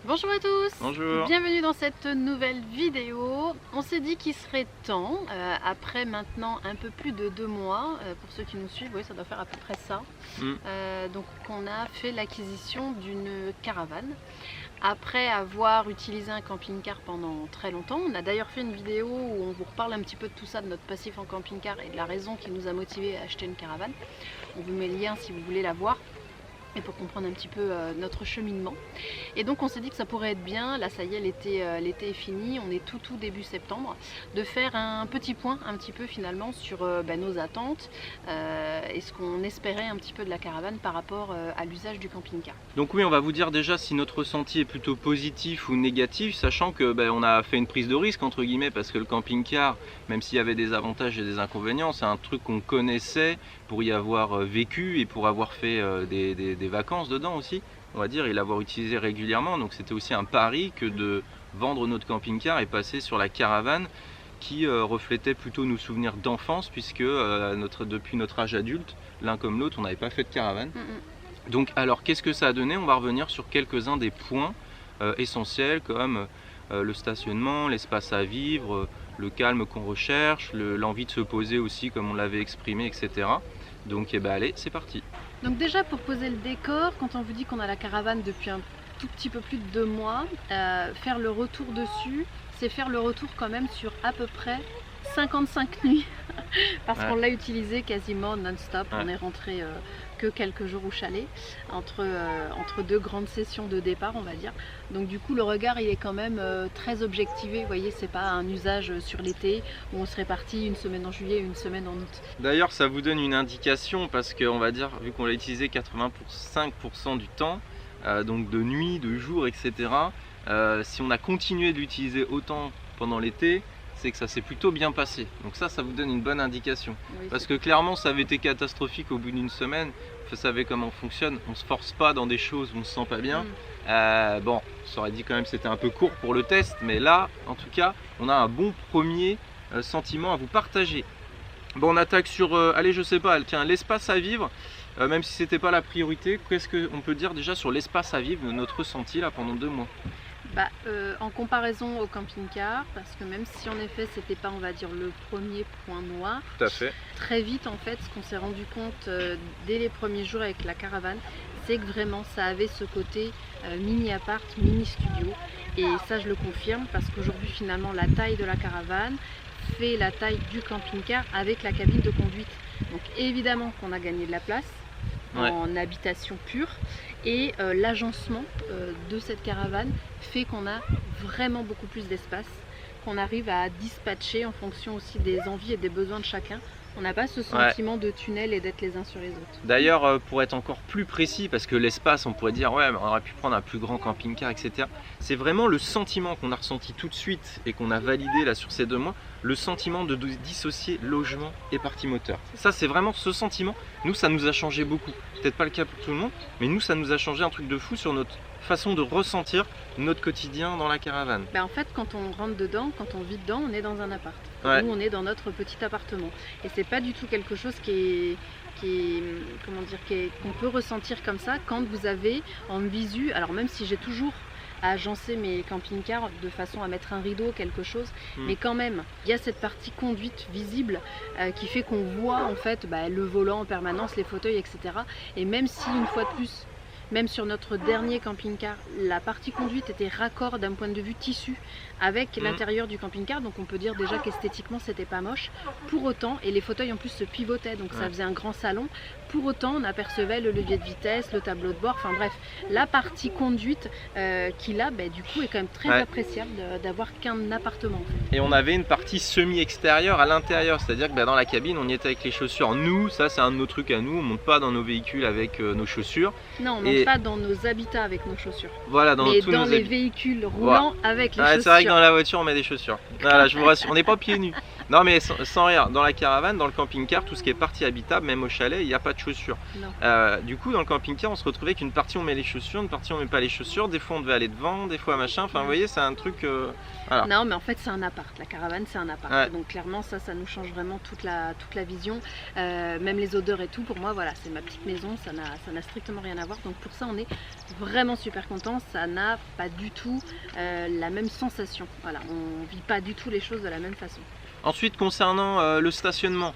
Bonjour à tous, Bonjour. bienvenue dans cette nouvelle vidéo. On s'est dit qu'il serait temps, après maintenant un peu plus de 2 mois, pour ceux qui nous suivent, oui ça doit faire à peu près ça, donc on a fait l'acquisition d'une caravane. Après avoir utilisé un camping-car pendant très longtemps, on a d'ailleurs fait une vidéo où on vous reparle un petit peu de tout ça, de notre passif en camping-car et de la raison qui nous a motivé à acheter une caravane. On vous met le lien si vous voulez la voir. Et pour comprendre un petit peu notre cheminement. Et donc on s'est dit que ça pourrait être bien, là ça y est l'été est fini, on est tout début septembre, de faire un petit point un petit peu finalement sur nos attentes et ce qu'on espérait un petit peu de la caravane par rapport à l'usage du camping-car. Donc oui, on va vous dire déjà si notre ressenti est plutôt positif ou négatif, sachant que on a fait une prise de risque entre guillemets, parce que le camping-car, même s'il y avait des avantages et des inconvénients, c'est un truc qu'on connaissait pour y avoir vécu et pour avoir fait des vacances dedans aussi, on va dire, et l'avoir utilisé régulièrement. Donc c'était aussi un pari que de vendre notre camping-car et passer sur la caravane qui reflétait plutôt nos souvenirs d'enfance, puisque depuis notre âge adulte, l'un comme l'autre, on n'avait pas fait de caravane. Donc alors qu'est-ce que ça a donné? On va revenir sur quelques-uns des points essentiels, comme le stationnement, l'espace à vivre, le calme qu'on recherche, l'envie de se poser aussi comme on l'avait exprimé, etc. Donc allez, c'est parti. Donc déjà pour poser le décor, quand on vous dit qu'on a la caravane depuis un tout petit peu plus de 2 mois, faire le retour dessus, c'est faire le retour quand même sur à peu près 55 nuits parce qu'on l'a utilisé quasiment non-stop. On est rentré que quelques jours au chalet entre 2 grandes sessions de départ, on va dire. Donc du coup le regard il est quand même très objectivé, vous voyez, c'est pas un usage sur l'été où on serait parti une semaine en juillet et une semaine en août. D'ailleurs ça vous donne une indication, parce qu'on va dire, vu qu'on l'a utilisé 85% du temps, donc de nuit, de jour, etc. Si on a continué de l'utiliser autant pendant l'été, c'est que ça s'est plutôt bien passé. Donc ça vous donne une bonne indication. Oui, parce que clairement ça avait été catastrophique au bout d'une semaine. Vous savez comment on fonctionne, on se force pas dans des choses où on se sent pas bien. Bon, ça aurait dit quand même que c'était un peu court pour le test, mais là en tout cas on a un bon premier sentiment à vous partager. Bon, on attaque sur, allez je sais pas, tiens, l'espace à vivre. Même si c'était pas la priorité, qu'est-ce qu'on peut dire déjà sur l'espace à vivre, notre ressenti là pendant 2 mois? En comparaison au camping-car, parce que même si en effet c'était pas, on va dire, le premier point noir, tout à fait. Très vite en fait ce qu'on s'est rendu compte dès les premiers jours avec la caravane, c'est que vraiment ça avait ce côté mini appart, mini studio, et ça je le confirme parce qu'aujourd'hui finalement la taille de la caravane fait la taille du camping-car avec la cabine de conduite. Donc évidemment qu'on a gagné de la place en habitation pure, et l'agencement de cette caravane fait qu'on a vraiment beaucoup plus d'espace, qu'on arrive à dispatcher en fonction aussi des envies et des besoins de chacun. On n'a pas ce sentiment de tunnel et d'être les uns sur les autres. D'ailleurs, pour être encore plus précis, parce que l'espace, on pourrait dire ouais, mais on aurait pu prendre un plus grand camping-car, etc. C'est vraiment le sentiment qu'on a ressenti tout de suite et qu'on a validé là sur ces 2 mois, le sentiment de dissocier logement et partie moteur. Ça, c'est vraiment ce sentiment. Nous, ça nous a changé beaucoup. Peut-être pas le cas pour tout le monde, mais nous, ça nous a changé un truc de fou sur notre façon de ressentir notre quotidien dans la caravane. En fait, quand on rentre dedans, quand on vit dedans, on est dans un appart. Nous, on est dans notre petit appartement. Et c'est pas du tout quelque chose qu'on peut ressentir comme ça quand vous avez en visu. Alors même si j'ai toujours à agencer mes camping-cars de façon à mettre un rideau, quelque chose, mais quand même, il y a cette partie conduite visible qui fait qu'on voit en fait le volant en permanence, les fauteuils, etc. Et même si une fois de plus, même sur notre dernier camping-car, la partie conduite était raccord d'un point de vue tissu avec l'intérieur du camping-car, donc on peut dire déjà qu'esthétiquement c'était pas moche. Pour autant, et les fauteuils en plus se pivotaient, donc ça faisait un grand salon. Pour autant, on apercevait le levier de vitesse, le tableau de bord, enfin bref, la partie conduite qui là, du coup, est quand même très appréciable d'avoir qu'un appartement. En fait. Et on avait une partie semi-extérieure à l'intérieur, c'est-à-dire que dans la cabine, on y était avec les chaussures. Nous, ça c'est un de nos trucs à nous, on monte pas dans nos véhicules avec nos chaussures. Non, on monte pas dans nos habitats avec nos chaussures. Voilà, mais dans les véhicules roulants avec les chaussures. C'est vrai que dans la voiture, on met des chaussures. Voilà, je vous rassure, on n'est pas pieds nus. Non mais sans rire, dans la caravane, dans le camping-car, tout ce qui est partie habitable, même au chalet, il n'y a pas de chaussures. Du coup, dans le camping-car, on se retrouvait qu'une partie on met les chaussures, une partie on met pas les chaussures. Des fois on devait aller devant, des fois machin. Enfin, vous voyez, c'est un truc. Voilà. Non, mais en fait, c'est un appart. La caravane, c'est un appart. Donc clairement, ça nous change vraiment toute la vision, même les odeurs et tout. Pour moi, voilà, c'est ma petite maison. Ça n'a strictement rien à voir. Donc pour ça on est vraiment super content. Ça n'a pas du tout la même sensation. Voilà, on vit pas du tout les choses de la même façon. Ensuite, concernant le stationnement,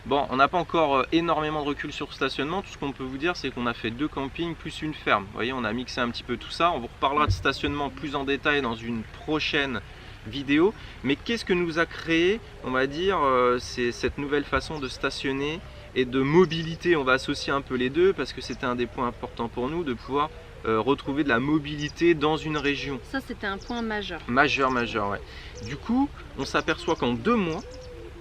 bon, on n'a pas encore énormément de recul sur le stationnement. Tout ce qu'on peut vous dire, c'est qu'on a fait 2 campings plus une ferme. Vous voyez, on a mixé un petit peu tout ça. On vous reparlera de stationnement plus en détail dans une prochaine vidéo. Mais qu'est-ce que nous a créé, on va dire, c'est cette nouvelle façon de stationner et de mobilité. On va associer un peu les deux parce que c'était un des points importants pour nous de pouvoir retrouver de la mobilité dans une région. Ça, c'était un point majeur. Majeur, ouais. Du coup, on s'aperçoit qu'en 2 mois,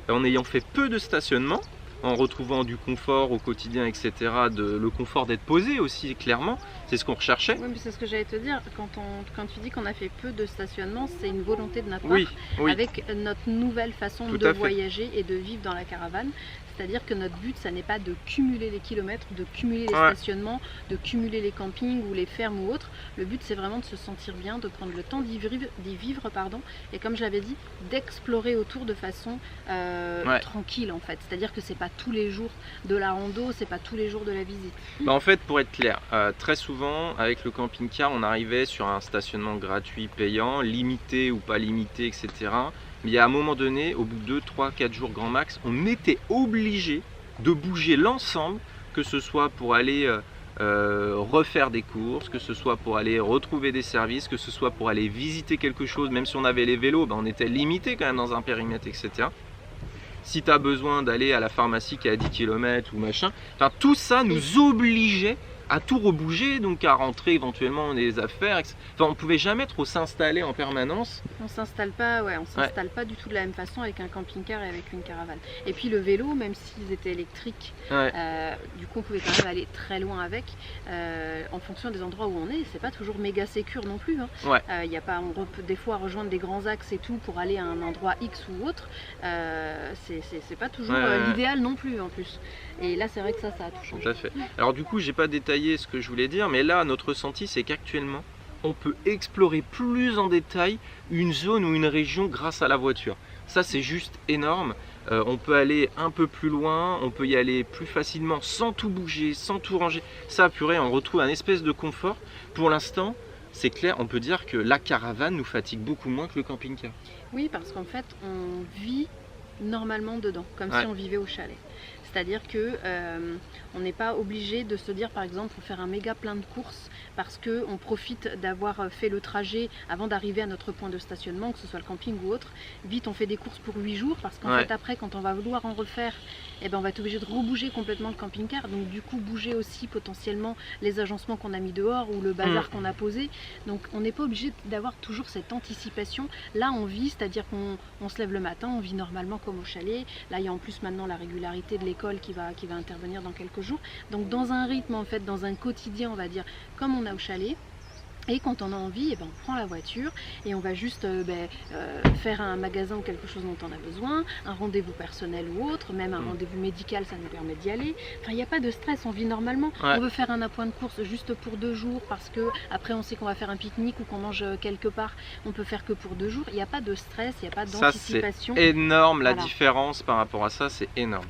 en ayant fait peu de stationnement, en retrouvant du confort au quotidien, etc., le confort d'être posé aussi, clairement, c'est ce qu'on recherchait. Oui, mais c'est ce que j'allais te dire, quand tu dis qu'on a fait peu de stationnement, c'est une volonté de notre part, oui. avec notre nouvelle façon de voyager et de vivre dans la caravane. C'est-à-dire que notre but, ça n'est pas de cumuler les kilomètres, de cumuler les stationnements, de cumuler les campings ou les fermes ou autres. Le but, c'est vraiment de se sentir bien, de prendre le temps d'y vivre, pardon, et comme je l'avais dit, d'explorer autour de façon tranquille en fait. C'est-à-dire que c'est pas tous les jours de la rando, c'est pas tous les jours de la visite. Bah en fait, pour être clair, très souvent avec le camping-car, on arrivait sur un stationnement gratuit, payant, limité ou pas limité, etc. Mais il y a un moment donné, au bout de 2, 3, 4 jours grand max, on était obligé de bouger l'ensemble, que ce soit pour aller refaire des courses, que ce soit pour aller retrouver des services, que ce soit pour aller visiter quelque chose. Même si on avait les vélos, ben on était limité quand même dans un périmètre, etc. Si tu as besoin d'aller à la pharmacie qui est à 10 km ou machin, enfin, tout ça nous obligeait à tout rebouger, donc à rentrer éventuellement dans des affaires. Enfin, on pouvait jamais trop s'installer en permanence. On s'installe pas, on s'installe pas du tout de la même façon avec un camping-car et avec une caravane. Et puis le vélo, même s'ils étaient électriques, du coup on pouvait quand même aller très loin avec. En fonction des endroits où on est, c'est pas toujours méga sécure non plus. Y a pas, on peut des fois rejoindre des grands axes et tout pour aller à un endroit X ou autre. C'est pas toujours l'idéal non plus en plus. Et là c'est vrai que ça a tout changé. Tout à fait. Alors du coup j'ai pas détaillé ce que je voulais dire, mais là notre ressenti c'est qu'actuellement on peut explorer plus en détail une zone ou une région grâce à la voiture. Ça c'est juste énorme. On peut aller un peu plus loin, on peut y aller plus facilement sans tout bouger, sans tout ranger. Ça, purée, on retrouve un espèce de confort. Pour l'instant, c'est clair, on peut dire que la caravane nous fatigue beaucoup moins que le camping-car. Oui, parce qu'en fait on vit normalement dedans, comme si on vivait au chalet. C'est-à-dire que on n'est pas obligé de se dire par exemple pour faire un méga plein de courses parce qu'on profite d'avoir fait le trajet avant d'arriver à notre point de stationnement, que ce soit le camping ou autre. Vite on fait des courses pour 8 jours parce qu'en fait après quand on va vouloir en refaire, eh ben, on va être obligé de rebouger complètement le camping-car. Donc du coup bouger aussi potentiellement les agencements qu'on a mis dehors ou le bazar qu'on a posé. Donc on n'est pas obligé d'avoir toujours cette anticipation. Là on vit, c'est-à-dire qu'on se lève le matin, on vit normalement comme au chalet. Là il y a en plus maintenant la régularité de l'école qui va intervenir dans quelques jours. Donc dans un rythme en fait, dans un quotidien on va dire comme on a au chalet. Et quand on a envie, eh ben, on prend la voiture et on va juste faire un magasin ou quelque chose dont on a besoin, un rendez-vous personnel ou autre, même un rendez-vous médical, ça nous permet d'y aller. Enfin, il n'y a pas de stress, on vit normalement. On veut faire un appoint de course juste pour 2 jours parce que après on sait qu'on va faire un pique-nique ou qu'on mange quelque part, on peut faire que pour 2 jours. Il n'y a pas de stress, il n'y a pas d'anticipation. C'est énorme, la différence par rapport à ça, c'est énorme.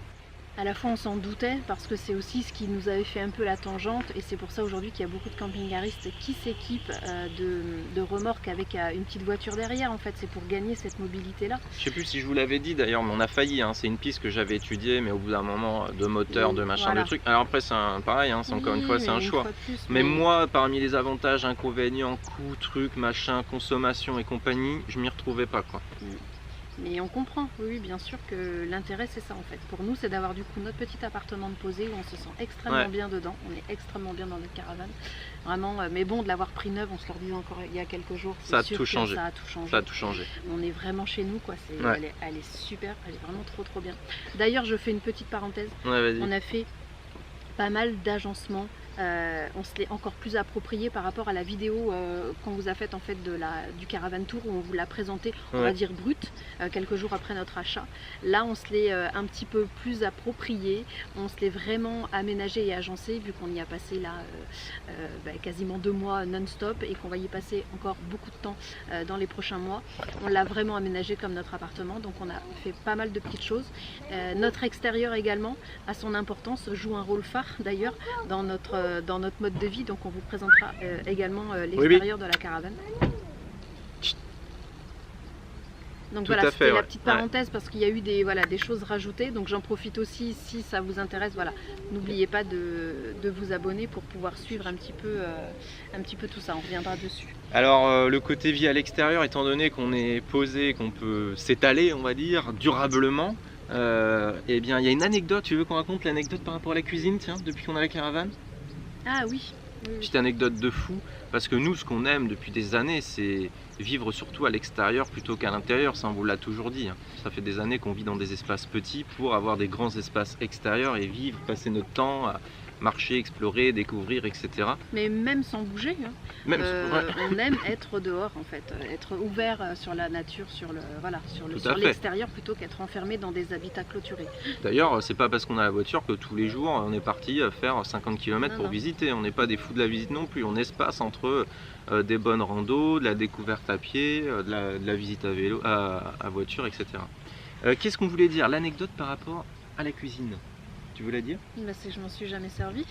À la fois on s'en doutait parce que c'est aussi ce qui nous avait fait un peu la tangente et c'est pour ça aujourd'hui qu'il y a beaucoup de camping-caristes qui s'équipent de remorques avec une petite voiture derrière. En fait c'est pour gagner cette mobilité là. Je sais plus si je vous l'avais dit d'ailleurs, mais on a failli, c'est une piste que j'avais étudiée, mais au bout d'un moment de moteur, de machin, de truc. Alors après c'est pareil, c'est encore une fois c'est un choix. Mais moi parmi les avantages, inconvénients, coûts, trucs, machin, consommation et compagnie, je m'y retrouvais pas quoi. Mais on comprend, oui bien sûr que l'intérêt c'est ça en fait. Pour nous c'est d'avoir du coup notre petit appartement de posé où on se sent extrêmement bien dedans, on est extrêmement bien dans notre caravane. Vraiment, mais bon de l'avoir pris neuve, on se le disait encore il y a quelques jours, ça a tout changé. Ça a tout changé. Ça a tout changé. On est vraiment chez nous quoi, elle est super, elle est vraiment trop bien. D'ailleurs je fais une petite parenthèse, on a fait pas mal d'agencements. On se l'est encore plus approprié par rapport à la vidéo qu'on vous a faite en fait du Caravan Tour où on vous l'a présenté, on va dire brut, quelques jours après notre achat. Là on se l'est un petit peu plus approprié, on se l'est vraiment aménagé et agencé vu qu'on y a passé là quasiment 2 mois non-stop et qu'on va y passer encore beaucoup de temps dans les prochains mois. On l'a vraiment aménagé comme notre appartement, donc on a fait pas mal de petites choses. Notre extérieur également a son importance, joue un rôle phare d'ailleurs dans notre dans notre mode de vie, donc on vous présentera également l'extérieur de la caravane. Donc Tout voilà, à fait, c'était la ouais. petite parenthèse parce qu'il y a eu des choses rajoutées, donc j'en profite aussi si ça vous intéresse, voilà, n'oubliez pas de vous abonner pour pouvoir suivre un petit peu tout ça, on reviendra dessus. Alors le côté vie à l'extérieur, étant donné qu'on est posé, qu'on peut s'étaler, on va dire, durablement, eh bien il y a une anecdote, tu veux qu'on raconte l'anecdote par rapport à la cuisine, tiens, depuis qu'on a la caravane? Ah oui. Petite anecdote de fou, parce que nous ce qu'on aime depuis des années c'est vivre surtout à l'extérieur plutôt qu'à l'intérieur, ça on vous l'a toujours dit, hein. Ça fait des années qu'on vit dans des espaces petits pour avoir des grands espaces extérieurs et vivre, passer notre temps à marcher, explorer, découvrir, etc. Mais même sans bouger, hein. Même, on aime être dehors en fait, être ouvert sur la nature, sur Tout à fait. l'extérieur plutôt qu'être enfermé dans des habitats clôturés. D'ailleurs, c'est pas parce qu'on a la voiture que tous les jours on est parti faire 50 km Non, pour non. visiter. On n'est pas des fous de la visite non plus. On espace entre des bonnes randos, de la découverte à pied, de la visite à vélo, à voiture, etc. Qu'est-ce qu'on voulait dire? L'anecdote par rapport à la cuisine. Tu veux la dire? Bah, c'est que je m'en suis jamais servi.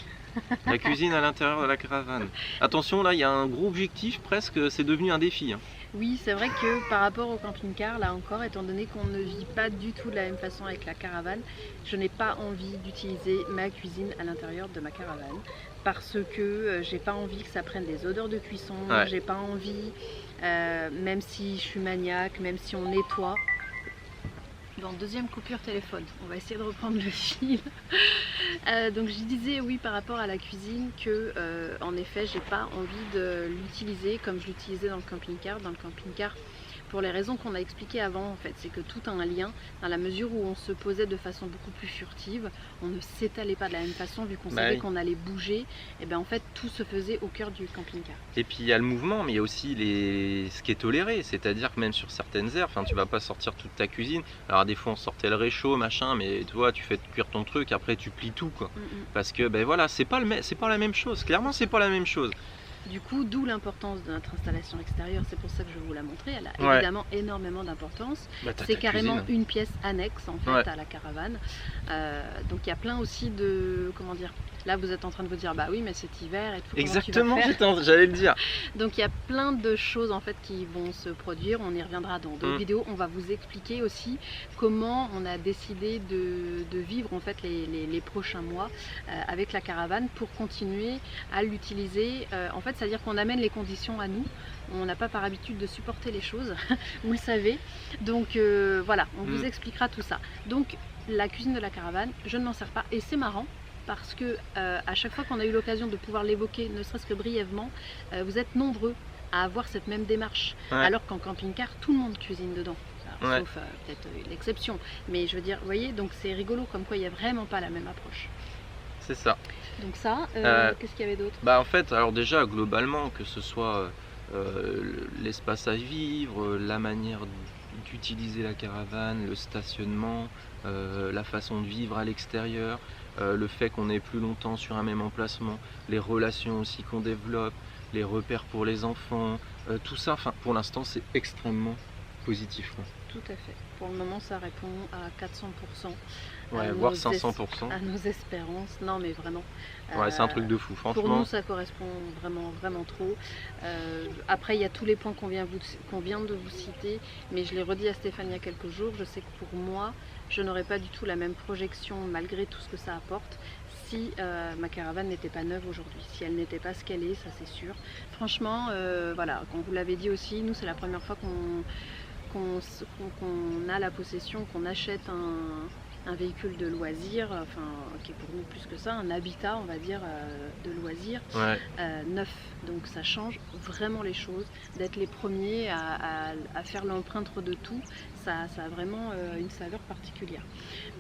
La cuisine à l'intérieur de la caravane. Attention, là, il y a un gros objectif presque, c'est devenu un défi, hein. Oui, c'est vrai que par rapport au camping-car, là encore, étant donné qu'on ne vit pas du tout de la même façon avec la caravane, je n'ai pas envie d'utiliser ma cuisine à l'intérieur de ma caravane parce que j'ai pas envie que ça prenne des odeurs de cuisson, Ouais. j'ai pas envie, même si je suis maniaque, même si on nettoie. Bon, deuxième coupure téléphone, on va essayer de reprendre le fil. Donc je disais oui par rapport à la cuisine que en effet j'ai pas envie de l'utiliser comme je l'utilisais dans le camping-car. Dans le camping-car, pour les raisons qu'on a expliquées avant en fait, c'est que tout a un lien dans la mesure où on se posait de façon beaucoup plus furtive, on ne s'étalait pas de la même façon vu qu'on savait Oui. qu'on allait bouger, et bien en fait tout se faisait au cœur du camping-car. Et puis il y a le mouvement, mais il y a aussi ce qui est toléré, c'est-à-dire que même sur certaines aires, tu vas pas sortir toute ta cuisine. Alors des fois on sortait le réchaud, machin, mais toi tu fais cuire ton truc, après tu plies tout, quoi. Parce que ben voilà, c'est pas la même chose. Clairement, c'est pas la même chose. Du coup, d'où l'importance de notre installation extérieure, c'est pour ça que je vous la montrer, elle a Ouais. évidemment énormément d'importance. Bah, t'as C'est ta carrément cuisine. une pièce annexe en fait Ouais. à la caravane. Donc il y a plein aussi de, comment dire, là vous êtes en train de vous dire bah oui mais c'est hiver et tout. Comment tu vas Exactement, faire j'allais le dire. Donc il y a plein de choses en fait qui vont se produire, on y reviendra dans d'autres vidéos, on va vous expliquer aussi comment on a décidé de vivre en fait les prochains mois avec la caravane pour continuer à l'utiliser. En fait, c'est-à-dire qu'on amène les conditions à nous, on n'a pas par habitude de supporter les choses, vous le savez. Donc voilà, on vous expliquera tout ça. Donc la cuisine de la caravane, je ne m'en sers pas et c'est marrant. Parce que à chaque fois qu'on a eu l'occasion de pouvoir l'évoquer, ne serait-ce que brièvement, vous êtes nombreux à avoir cette même démarche. Ouais. Alors qu'en camping-car, tout le monde cuisine dedans. Alors, Ouais. sauf peut-être l'exception. Mais je veux dire, vous voyez, donc c'est rigolo comme quoi il n'y a vraiment pas la même approche. C'est ça. Donc ça, qu'est-ce qu'il y avait d'autre? Bah en fait, alors déjà globalement, que ce soit l'espace à vivre, la manière d'utiliser la caravane, le stationnement, la façon de vivre à l'extérieur, le fait qu'on est plus longtemps sur un même emplacement, les relations aussi qu'on développe, les repères pour les enfants, tout ça, enfin pour l'instant c'est extrêmement positif, quoi. Tout à fait. Pour le moment, ça répond à 400%. Ouais, à voire nos 500%. à nos espérances. Non, mais vraiment. Ouais, c'est un truc de fou, Pour franchement. nous, ça correspond vraiment, vraiment trop. Après, il y a tous les points qu'on vient de vous citer, mais je l'ai redit à Stéphane il y a quelques jours. Je sais que pour moi, je n'aurais pas du tout la même projection, malgré tout ce que ça apporte, si ma caravane n'était pas neuve aujourd'hui, si elle n'était pas ce qu'elle est, ça c'est sûr. Franchement, voilà, quand vous l'avez dit aussi, nous, c'est la première fois qu'on a la possession, qu'on achète un véhicule de loisir, enfin qui est pour nous plus que ça, un habitat on va dire de loisir, Ouais. neuf. Donc ça change vraiment les choses, d'être les premiers à faire l'empreinte de tout, ça a vraiment une saveur particulière.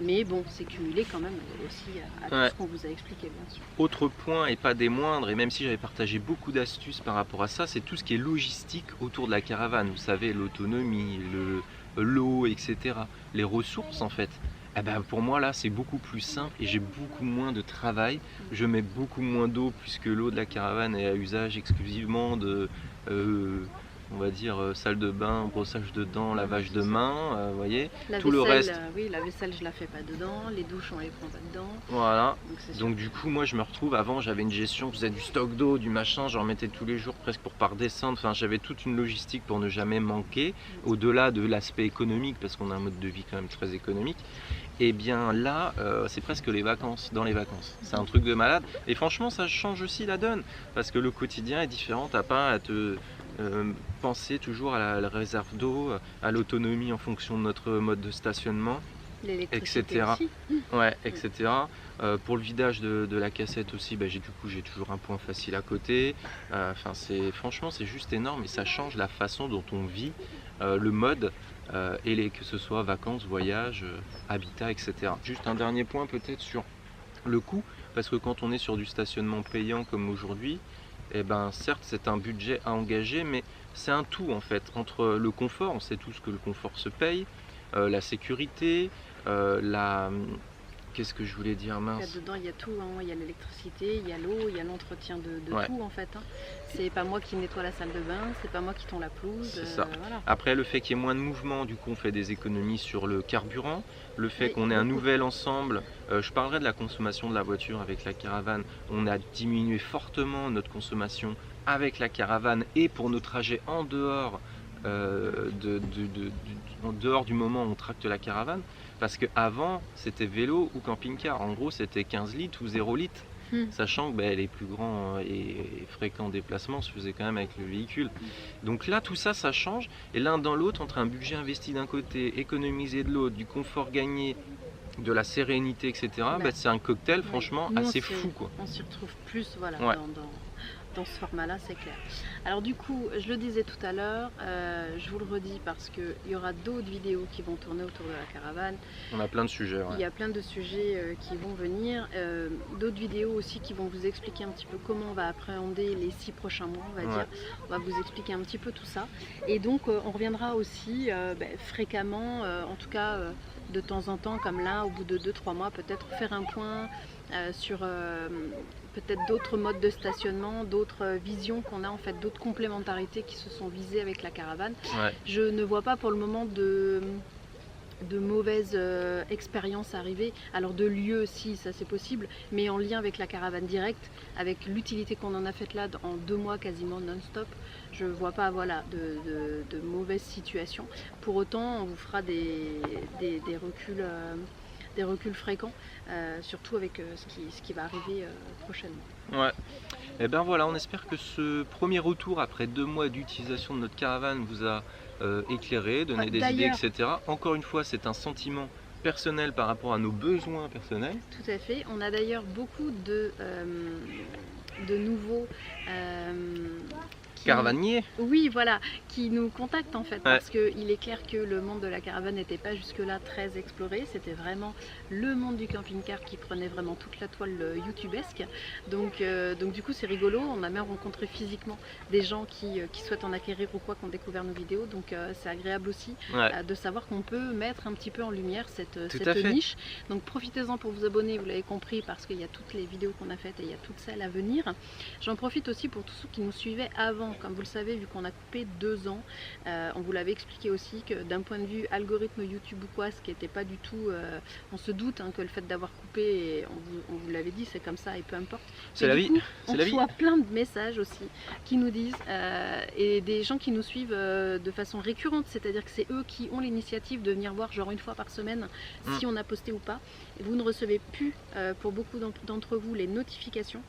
Mais bon, c'est cumulé quand même aussi à tout Ouais. ce qu'on vous a expliqué bien sûr. Autre point, et pas des moindres, et même si j'avais partagé beaucoup d'astuces par rapport à ça, c'est tout ce qui est logistique autour de la caravane. Vous savez, l'autonomie, l'eau, etc. Les ressources en fait. Eh ben, pour moi là c'est beaucoup plus simple et j'ai beaucoup moins de travail. Je mets beaucoup moins d'eau puisque l'eau de la caravane est à usage exclusivement on va dire salle de bain, brossage de dents, lavage de mains, vous voyez. La Tout le vaisselle, reste. oui, la vaisselle je la fais pas dedans, les douches on les prend pas dedans. Voilà. Donc, Donc du coup, moi je me retrouve, avant j'avais une gestion, je faisais du stock d'eau, du machin, j'en remettais tous les jours presque pour pas redescendre. Enfin, j'avais toute une logistique pour ne jamais manquer, au-delà de l'aspect économique, parce qu'on a un mode de vie quand même très économique. Et bien là, c'est presque les vacances, dans les vacances. C'est un truc de malade. Et franchement, ça change aussi la donne, parce que le quotidien est différent. T'as pas à te penser toujours à la réserve d'eau, à l'autonomie en fonction de notre mode de stationnement, l'électricité etc. aussi. Ouais, etc. Pour le vidage de la cassette aussi, j'ai toujours un point facile à côté. Enfin, franchement, c'est juste énorme et ça change la façon dont on vit, le mode, que ce soit vacances, voyages, habitat, etc. Juste un dernier point peut-être sur le coût, parce que quand on est sur du stationnement payant comme aujourd'hui, eh ben, certes c'est un budget à engager, mais c'est un tout en fait, entre le confort, on sait tous que le confort se paye, la sécurité, qu'est-ce que je voulais dire, mince. Là-dedans, il y a tout, hein. Il y a l'électricité, il y a l'eau, il y a l'entretien de Ouais. tout en fait. Hein. C'est pas moi qui nettoie la salle de bain, c'est pas moi qui tond la pelouse. C'est ça. Voilà. Après, le fait qu'il y ait moins de mouvement, du coup, on fait des économies sur le carburant. Le fait Oui, qu'on ait un beaucoup. nouvel ensemble, je parlerai de la consommation de la voiture avec la caravane. On a diminué fortement notre consommation avec la caravane et pour nos trajets en dehors, en dehors du moment où on tracte la caravane. Parce qu'avant, c'était vélo ou camping-car. En gros, c'était 15 litres ou 0 litres. Sachant que les plus grands et fréquents déplacements se faisaient quand même avec le véhicule. Donc là, tout ça, ça change. Et l'un dans l'autre, entre un budget investi d'un côté, économisé de l'autre, du confort gagné, de la sérénité, etc., c'est un cocktail, franchement, Nous, assez fou, quoi. On s'y retrouve plus, voilà, Ouais. dans ce format-là, c'est clair. Alors du coup, je le disais tout à l'heure, je vous le redis parce qu'il y aura d'autres vidéos qui vont tourner autour de la caravane. On a plein de sujets. Ouais. Il y a plein de sujets qui vont venir. D'autres vidéos aussi qui vont vous expliquer un petit peu comment on va appréhender les 6 prochains mois, on va dire. On va vous expliquer un petit peu tout ça. Et donc, on reviendra aussi fréquemment, en tout cas de temps en temps, comme là, au bout de 2-3 mois, peut-être faire un point sur peut-être d'autres modes de stationnement, d'autres visions qu'on a, en fait, d'autres complémentarités qui se sont visées avec la caravane. Ouais. Je ne vois pas pour le moment de mauvaises expériences arriver. Alors de lieux, si, ça c'est possible, mais en lien avec la caravane directe, avec l'utilité qu'on en a faite là en 2 mois quasiment non-stop, je vois pas de mauvaises situations. Pour autant, on vous fera des reculs fréquents, surtout avec ce qui va arriver prochainement. Ouais. Et ben voilà, on espère que ce premier retour après 2 mois d'utilisation de notre caravane vous a éclairé, donné des idées, etc. Encore une fois, c'est un sentiment personnel par rapport à nos besoins personnels. Tout à fait. On a d'ailleurs beaucoup de nouveaux caravaniers. Oui, voilà, qui nous contactent en fait, parce qu'il est clair que le monde de la caravane n'était pas jusque-là très exploré. C'était vraiment le monde du camping-car qui prenait vraiment toute la toile youtubesque. Donc du coup, c'est rigolo. On a même rencontré physiquement des gens qui souhaitent en acquérir ou quoi, qui ont découvert nos vidéos. Donc c'est agréable aussi de savoir qu'on peut mettre un petit peu en lumière cette niche. Donc profitez-en pour vous abonner, vous l'avez compris, parce qu'il y a toutes les vidéos qu'on a faites et il y a toutes celles à venir. J'en profite aussi pour tous ceux qui nous suivaient avant. Comme vous le savez, vu qu'on a coupé 2 ans, on vous l'avait expliqué aussi que d'un point de vue algorithme YouTube ou quoi, ce qui n'était pas du tout, on se doute que le fait d'avoir coupé, et on vous l'avait dit, c'est comme ça et peu importe. C'est la vie. On reçoit plein de messages aussi qui nous disent, et des gens qui nous suivent de façon récurrente, c'est-à-dire que c'est eux qui ont l'initiative de venir voir genre 1 fois par semaine si on a posté ou pas. Et vous ne recevez plus, pour beaucoup d'entre vous, les notifications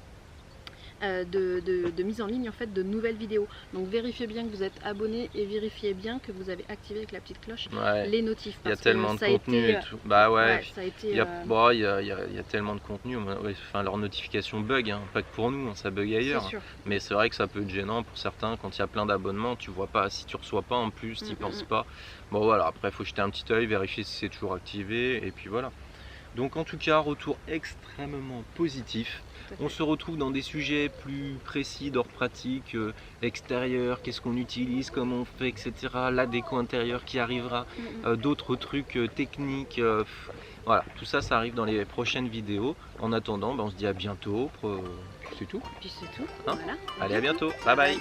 de mise en ligne en fait de nouvelles vidéos. Donc vérifiez bien que vous êtes abonné et vérifiez bien que vous avez activé avec la petite cloche les notifs. Il y a tellement de contenu et tout. Bah ouais, ça a été, il y a tellement de contenu. Enfin, leur notification bug, pas que pour nous, ça bug ailleurs. Mais c'est vrai que ça peut être gênant pour certains quand il y a plein d'abonnements, tu vois pas, si tu reçois pas en plus, tu penses pas. Bon voilà, après il faut jeter un petit œil, vérifier si c'est toujours activé et puis voilà. Donc en tout cas, retour extrêmement positif. On se retrouve dans des sujets plus précis d'ordre pratique, extérieur, qu'est-ce qu'on utilise, comment on fait, etc. La déco intérieure qui arrivera, d'autres trucs techniques. Voilà, tout ça, ça arrive dans les prochaines vidéos. En attendant, on se dit à bientôt. C'est tout. Puis c'est tout. Allez, à bientôt. Bye bye.